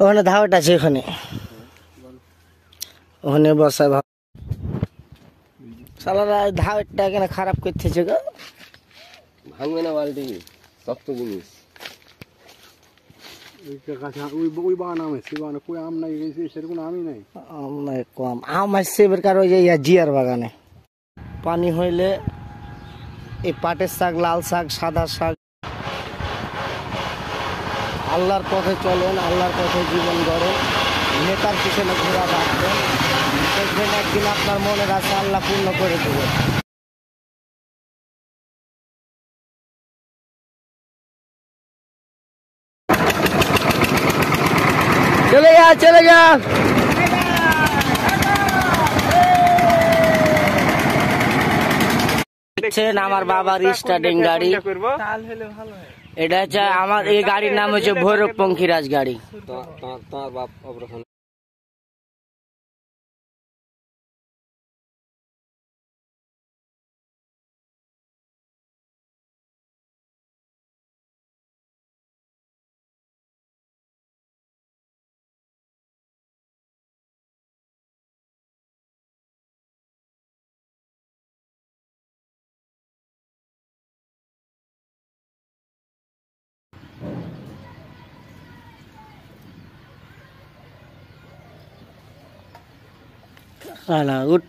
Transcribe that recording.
ওখানে ধাওয়াট আছে, ওখানে ওখানে বসা ভাব সালারা ধাওয়াটটা এখানে খারাপ করতেছে গো। ভাঙবে না বালতি, শক্ত জিনিস। ওই বাগান আম আছে, বাগানে কই আম নাই, সেরকম আমই নাই। আম নাই কম, আম আসছে এবার কার ওই যে জিয়ার বাগানে। পানি হইলে এই পাটের শাক, লাল শাক, সাদা শাক। আল্লাহর পথে চলেন, আল্লাহর পথে জীবন গড়েন, নেতার পিছনে ঘোরা বাদ দেন, দেখবেন একদিন আপনার মনের আশা আল্লাহ পূর্ণ করে দেবে। চলে যা, চলে যা। দেখছেন আমার বাবার স্টার্টিং গাড়ি। এটা হচ্ছে আমার, এই গাড়ির নাম হচ্ছে ভৈরব পঙ্খিরাজ গাড়ি। তোমার বাপ অপারেশন উঠ